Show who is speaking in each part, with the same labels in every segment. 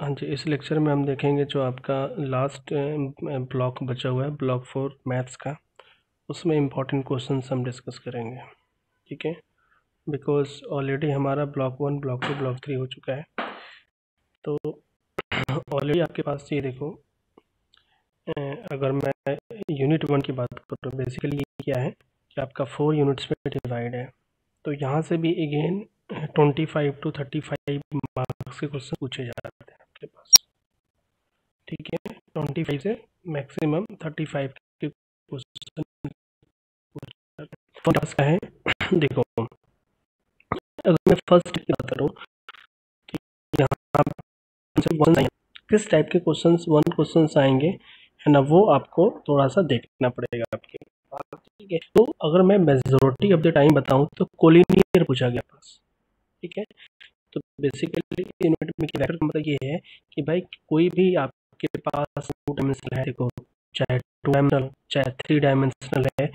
Speaker 1: हाँ जी, इस लेक्चर में हम देखेंगे जो आपका लास्ट ब्लॉक बचा हुआ है, ब्लॉक 4 मैथ्स का, उसमें इम्पॉर्टेंट क्वेश्चंस हम डिस्कस करेंगे, ठीक है। बिकॉज ऑलरेडी हमारा ब्लॉक 1, ब्लॉक 2, ब्लॉक 3 हो चुका है। तो ऑलरेडी आपके पास ये देखो, अगर मैं यूनिट 1 की बात करूँ, बेसिकली ये क्या है कि आपका 4 यूनिट्स में डिवाइड है। तो यहाँ से भी अगेन 25 to 35 मार्क्स के क्वेश्चन पूछे जाते हैं आपके पास, ठीक है। 25 से मैक्सिमम 35 के क्वेश्चन का है। देखो, अगर मैं फर्स्ट की बात करूँ तो यहाँ पे किस टाइप के क्वेश्चंस क्वेश्चंस आएंगे है ना, वो आपको थोड़ा सा देखना पड़ेगा आपके पास, ठीक है। तो अगर मैं मेजॉरिटी ऑफ द टाइम बताऊं तो कोलिनियर पूछा गया पास, ठीक है। तो बेसिकली यूनिट में वेक्टर का मतलब ये है कि भाई कोई भी आपके पास 2 डायमेंशनल है, देखो, चाहे 2 डायमेंशनल चाहे 3 डायमेंशनल है,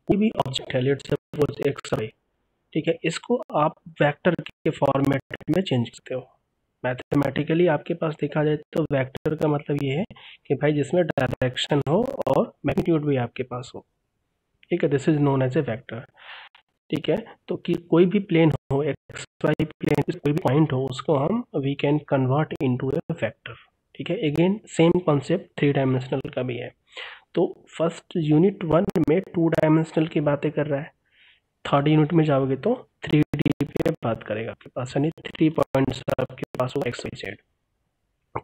Speaker 1: कोई भी ऑब्जेक्ट है, लेट्स सपोज एक्स रे, ठीक है, इसको आप वेक्टर के फॉर्मेट में चेंज करते हो। मैथमेटिकली आपके पास देखा जाए तो वेक्टर का मतलब ये है कि भाई जिसमें डायरेक्शन हो और मैग्नीट्यूड भी आपके पास हो, ठीक है। This is known as a vector, ठीक है। तो कि कोई भी प्लेन हो, एक्स वाई प्लेन, कोई भी पॉइंट हो, उसको हम we can convert into a vector, ठीक है। अगेन सेम कॉन्सेप्ट 3 डायमेंशनल का भी है। तो फर्स्ट यूनिट 1 में 2 डायमेंशनल की बातें कर रहा है, थर्ड यूनिट में जाओगे तो 3D पे बात करेगा आपके पास, यानी 3 पॉइंट्स आपके पास हो एक्स वाई जेड।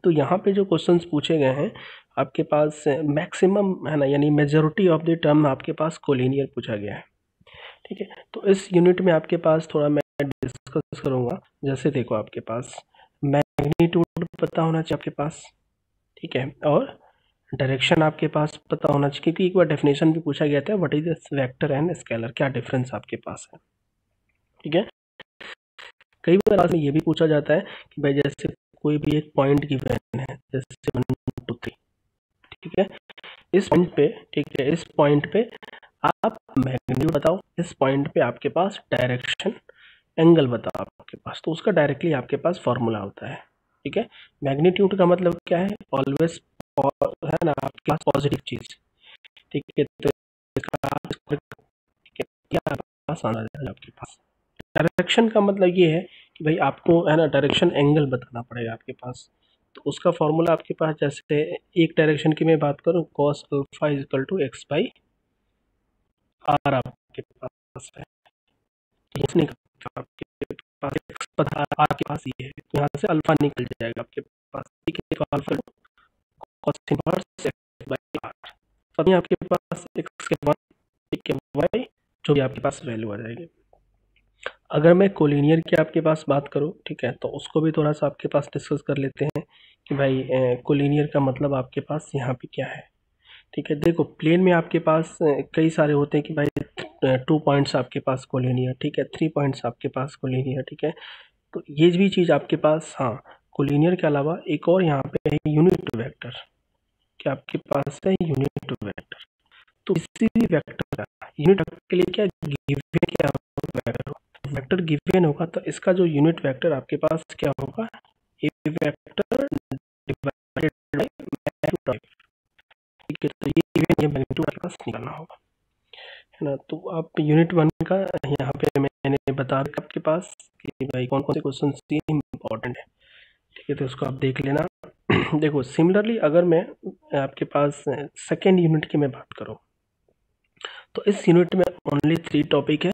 Speaker 1: तो यहाँ पे जो क्वेश्चंस पूछे गए हैं आपके पास मैक्सिमम है ना, यानी मेजॉरिटी ऑफ द टर्म आपके पास कोलिनियर पूछा गया है, ठीक है। तो इस यूनिट में आपके पास थोड़ा मैं डिस्कस करूँगा। जैसे देखो, आपके पास मैग्नीट्यूड पता होना चाहिए आपके पास, ठीक है, और डायरेक्शन आपके पास पता होना चाहिए, क्योंकि एक बार डेफिनेशन भी पूछा गया था, what is this vector and scalar, क्या डिफरेंस आपके पास है, ठीक है। कई बार आज में ये भी पूछा जाता है कि भाई जैसे कोई भी एक पॉइंट गिवन है, जैसे 1 2 3, ठीक है, इस पॉइंट पे, ठीक है, इस पॉइंट पे आप मैग्नीट्यूड बताओ, इस पॉइंट पे आपके पास डायरेक्शन एंगल बताओ आपके पास, तो उसका डायरेक्टली आपके पास फॉर्मूला होता है, ठीक है। मैग्नीट्यूड का मतलब क्या है, ऑलवेज है ना आपके पास पॉजिटिव चीज, ठीक है। तो इसका आसान आ जाएगा आपके पास। डायरेक्शन का मतलब ये है कि भाई आपको है ना डायरेक्शन एंगल बताना पड़ेगा आपके पास। तो उसका फॉर्मूला आपके पास, जैसे एक डायरेक्शन की मैं बात करूँ, cos alpha is equal to X by R आपके पास है, नहीं आपके पास एक्स पता आर के पास ये है, तो यहाँ से अल्फा निकल जाएगा आपके पास, ठीक है। तो alpha cos inverse X by R, तभी आपके पास एक्स के 1, ठीक है, वाई जो भी आपके पास वैल्यू आ जाएगी। अगर मैं कोलिनियर की आपके पास बात करूँ, ठीक है, तो उसको भी थोड़ा सा आपके पास डिस्कस कर लेते हैं कि भाई कोलिनियर का मतलब आपके पास यहाँ पे क्या है, ठीक है। देखो, प्लेन में आपके पास कई सारे होते हैं कि भाई 2 पॉइंट्स आपके पास कोलिनियर, ठीक है, 3 पॉइंट्स आपके पास कोलिनियर, ठीक है। तो ये भी चीज़ आपके पास, हाँ, कोलिनियर के अलावा एक और यहाँ पे है यूनिट वेक्टर, क्या आपके पास है यूनिट वेक्टर। तो किसी भी वेक्टर का यूनिट वेक्टर के लिए क्या गिवन, क्या वेक्टर वेक्टर गिवन होगा, तो इसका जो यूनिट वेक्टर आपके पास क्या होगा, ए वेक्टर डिवाइडेड बाय मैग्नीट्यूड, ठीक है। तो ये गिवन, ये मैग्नीट्यूड आपके पास निकालना होगा, है ना। तो आप यूनिट 1 का यहाँ पे मैंने बता दिया आपके पास कि भाई कौन कौन से क्वेश्चन इंपॉर्टेंट है, ठीक है। तो उसको आप देख लेना। देखो, सिमिलरली अगर मैं आपके पास सेकेंड यूनिट की मैं बात करूँ, तो इस यूनिट में ओनली 3 टॉपिक है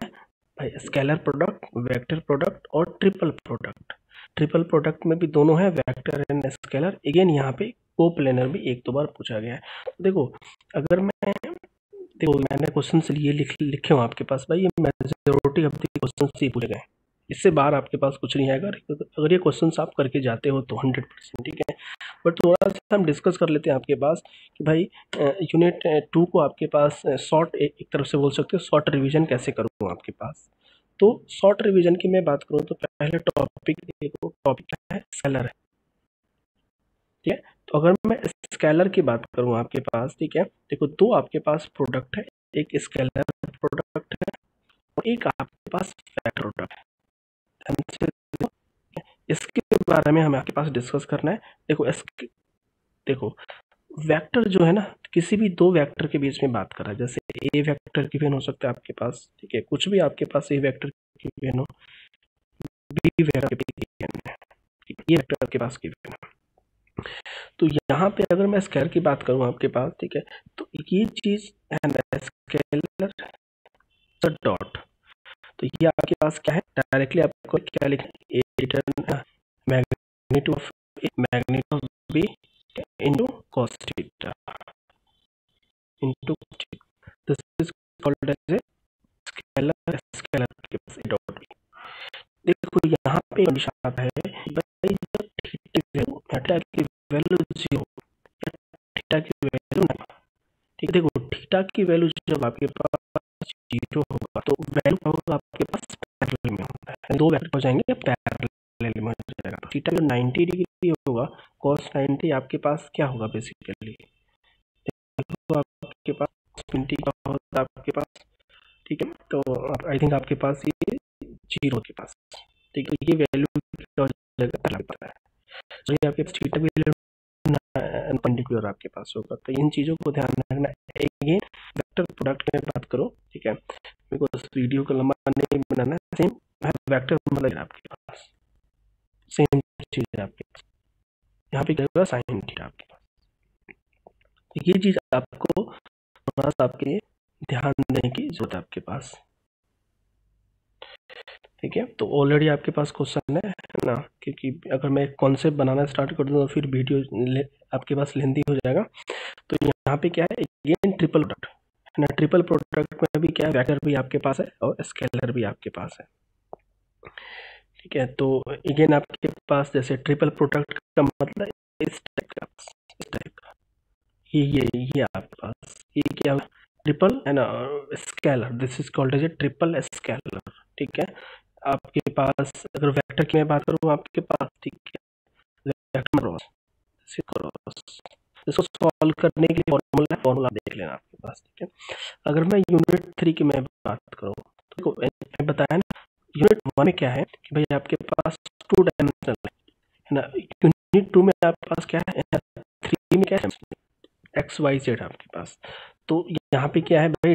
Speaker 1: भाई, स्केलर प्रोडक्ट, वेक्टर प्रोडक्ट और ट्रिपल प्रोडक्ट। ट्रिपल प्रोडक्ट में भी दोनों है, वेक्टर एंड स्केलर। अगेन यहाँ पे कोप्लेनर भी 1-2 बार पूछा गया है। तो देखो, अगर मैं, देखो मैंने क्वेश्चन ये लिखे हूँ आपके पास, भाई ये मेजॉरिटी ऑफ द क्वेश्चन ये पूछे गए, इससे बाहर आपके पास कुछ नहीं आएगा। अगर ये क्वेश्चन आप करके जाते हो तो 100%, ठीक है। बट थोड़ा सा हम डिस्कस कर लेते हैं आपके पास कि भाई यूनिट 2 को आपके पास शॉर्ट, एक तरफ से बोल सकते हो शॉर्ट रिवीजन कैसे करूँ आपके पास। तो शॉर्ट रिवीजन की मैं बात करूँ तो पहले टॉपिक, देखो टॉपिक क्या है, स्केलर है, ठीक है। तो अगर मैं स्केलर की बात करूँ आपके पास, ठीक है, देखो 2 आपके पास प्रोडक्ट है, एक स्केलर प्रोडक्ट है और एक आपके पास वेक्टर प्रोडक्ट है। ध्यान से देखो, इसके बारे में हमें आपके पास डिस्कस करना है। देखो वेक्टर जो है ना, किसी भी दो वेक्टर के बीच में बात कर रहा है, जैसे ए वेक्टर गिवन हो सकता है आपके पास, ठीक है, कुछ भी आपके पास ए वेक्टर गिवन हो, बी वेक्टर गिवन है, ये वेक्टर आपके पास गिवन है। तो यहाँ पे अगर मैं स्केलर की बात करूँ आपके पास, ठीक है, तो ये चीज है ना स्केलर डॉट, तो ये आपके पास क्या है, डायरेक्टली आपको क्या लिखना है, A return magnitude of B into cos theta into this is called as a scalar के पास ए डॉट बी। देखो यहाँ पे कंडीशन आता है भाई जब थीटा की वैल्यू 0 या थीटा की वैल्यू नहीं, ठीक है, देखो थीटा की वैल्यू जब आपके पास 0 होगा तो वैल्यू होगा आपके पास पैरेलल में होता है, दो वेक्टर हो जाएंगे पैरेलल में हो जाएगा, तो थीटा जो 90 डिग्री होगा cos 90 आपके पास क्या होगा बेसिकली, आपके पास 20 का होता है आपके पास, ठीक है, तो आई थिंक आपके पास ये 0 के पास, ठीक है, ये वैल्यू क्या हो जाएगा पता है, तो ये आपके पास थीटा की वैल्यू परपेंडिकुलर आपके पास होगा, तो इन चीज़ों को ध्यान रखना। अगेन वेक्टर प्रोडक्ट में बात करो, ठीक है, मेरे को इस वीडियो को लंबा नहीं बनाना, सेम वेक्टर मतलब आपके पास सेम चीज़ है आपके पास, यहाँ पे क्या होगा साइन थीटा आपके पास, तो ये चीज़ आपको थोड़ा सा आपके ध्यान देने की जरूरत है आपके पास, ठीक है। तो ऑलरेडी आपके पास क्वेश्चन है ना, क्योंकि अगर मैं कॉन्सेप्ट बनाना स्टार्ट कर दूँ तो फिर वीडियो आपके पास लेंथी हो जाएगा। तो यहाँ पे क्या है, अगेन ट्रिपल प्रोडक्ट है ना, ट्रिपल प्रोडक्ट में भी क्या है, वेक्टर भी आपके पास है और स्केलर भी आपके पास है, ठीक है। तो अगेन आपके पास जैसे ट्रिपल प्रोडक्ट का मतलब इस टाइप का ये आपके पास ये क्या ट्रिपल है ना scalar, this is called as a triple scalar, ठीक है। आपके पास अगर वेक्टर की मैं बात करूँ आपके पास, ठीक है, वेक्टर क्रॉस इसको सॉल्व करने के लिए फॉर्मूला देख लेना आपके पास, ठीक है। अगर मैं यूनिट 3 की मैं बात करूँ तो देखो मैंने बताया ना यूनिट 1 में क्या है कि भाई आपके पास 2 डायमेंशनल है ना, यूनिट 2 में आपके पास क्या है, 3 में क्या है एक्स वाई जेड आपके पास, तो यहाँ पे क्या है भाई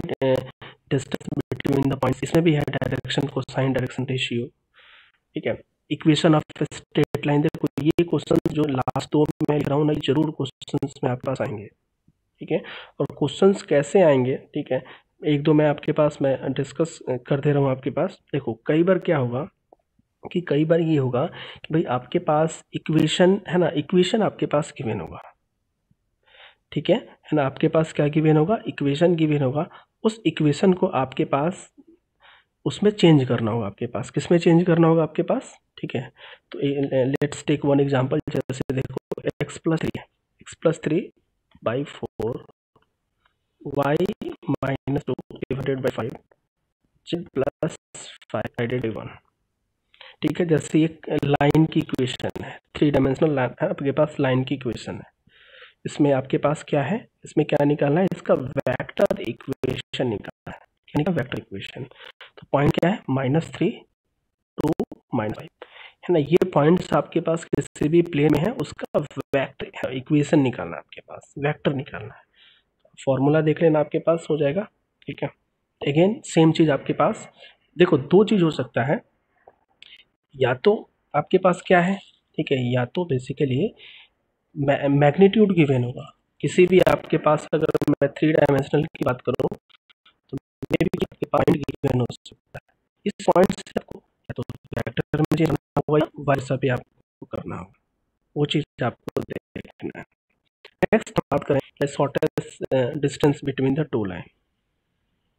Speaker 1: डिस्टेंस बिटवीन द पॉइंट्स, इसमें भी है डायरेक्शन को साइन डायरेक्शन रेशियो, ठीक है। इक्वेशन ऑफ स्ट्रेट लाइन, देखो ये क्वेश्चन जो लास्ट दो में लिख रहा हूँ ना, जरूर क्वेश्चन में आपके पास आएंगे, ठीक है। और क्वेश्चंस कैसे आएंगे, ठीक है, एक दो मैं आपके पास मैं डिस्कस कर दे रहा हूँ आपके पास। देखो कई बार क्या होगा कि कई बार ये होगा कि भाई आपके पास इक्वेशन है ना, इक्वेशन आपके पास गिवन होगा, ठीक है ना, आपके पास क्या गिवन होगा, इक्वेशन गिवन होगा, उस इक्वेशन को आपके पास उसमें चेंज करना होगा, आपके पास किस में चेंज करना होगा आपके पास, ठीक है। तो लेट्स टेक वन एग्जांपल, जैसे देखो x+3 by 4 y minus 2 divided by 5 z plus 5 divided by 1, ठीक है। जैसे एक लाइन की इक्वेशन है, 3 डायमेंशनल लाइन आपके पास लाइन की इक्वेशन है, इसमें आपके पास क्या है, इसमें क्या निकालना है, इसका वेक्टर इक्वेशन निकालना है, क्या निकालना वेक्टर इक्वेशन, तो पॉइंट क्या है -3 2 -5 है ना, ये पॉइंट्स आपके पास किसी भी प्लेन में है, उसका वेक्टर इक्वेशन निकालना है आपके पास, वेक्टर निकालना है, फॉर्मूला देख लेना आपके पास हो जाएगा, ठीक है। अगेन सेम चीज आपके पास, देखो दो चीज हो सकता है, या तो आपके पास क्या है, ठीक है, या तो बेसिकली मैग्नीट्यूड गिवन होगा, किसी भी आपके पास अगर मैं 3 डायमेंशनल की बात करूँ तो मे भी आपके पॉइंट गिवन हो सकता है, इस पॉइंट से आपको या तो वेक्टर में चेंज होगा या वैसा भी आपको करना होगा, वो चीज़ आपको देखना है। नेक्स्ट बात करें shortest distance between the two line,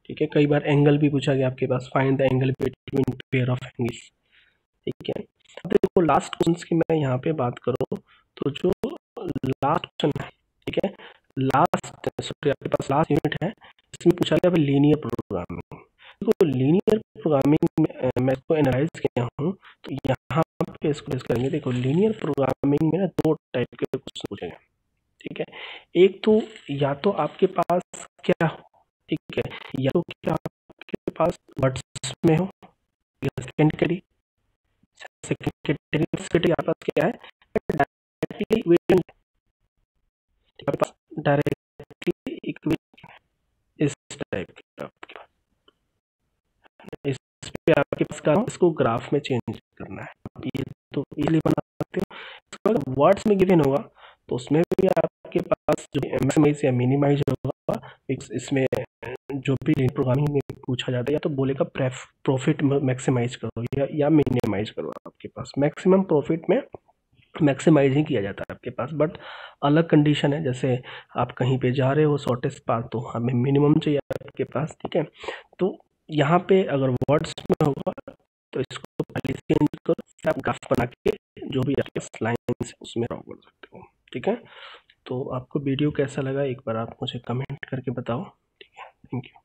Speaker 1: ठीक है, कई बार एंगल भी पूछा गया आपके पास, find the angle between pair of angles, ठीक है। अब देखो लास्ट क्वेश्चन की मैं यहाँ पे बात करूँ तो जो लास्ट क्वेश्चन है, ठीक है, लास्ट सॉरी आपके पास लास्ट यूनिट है, इसमें पूछा गया लीनियर प्रोग्रामिंग, देखो लीनियर प्रोग्रामिंग मैं इसको एनालाइज किया हूँ, तो यहाँ पे इसको डिस्कस करेंगे। देखो लीनियर प्रोग्रामिंग में ना दो टाइप के क्वेश्चन पूछेंगे, ठीक है, एक तो या तो आपके पास क्या हो, ठीक है, या तो क्या आपके पास वर्ड्स में हो, सेकंड कैटेगरी सेकंड कैटेगरी आपके पास क्या है, डायरेक्टली इक्विवेलेंट, आपके पास डायरेक्टली इक्विवेलेंट इस टाइप के आपके पास, इस पे आपके पास का इसको ग्राफ में चेंज करना है, आप ये तो इजीली बना सकते हो। इसको अगर वर्ड्स में गिवन होगा तो उसमें भी आपके पास जो मैक्सिमाइज या मिनिमाइज होगा, इसमें जो भी प्रोग्रामिंग में पूछा जाता है या तो बोलेगा प्रॉफिट मैक्सिमाइज करो या मिनिमाइज करो। आपके पास मैक्सिमम प्रॉफिट में मैक्सिमाइज ही किया जाता है आपके पास, बट अलग कंडीशन है, जैसे आप कहीं पे जा रहे हो शॉर्टेस्ट पाथ तो हमें मिनिमम चाहिए आपके पास, ठीक है। तो यहाँ पे अगर वर्ड्स में होगा तो इसको पहले चेंज करो, फिर आप ग्राफ बना के जो भी आपके पास लाइन्स है उसमें ड्रॉ कर सकते हो, ठीक है। तो आपको वीडियो कैसा लगा एक बार आप मुझे कमेंट करके बताओ, ठीक है। Thank you.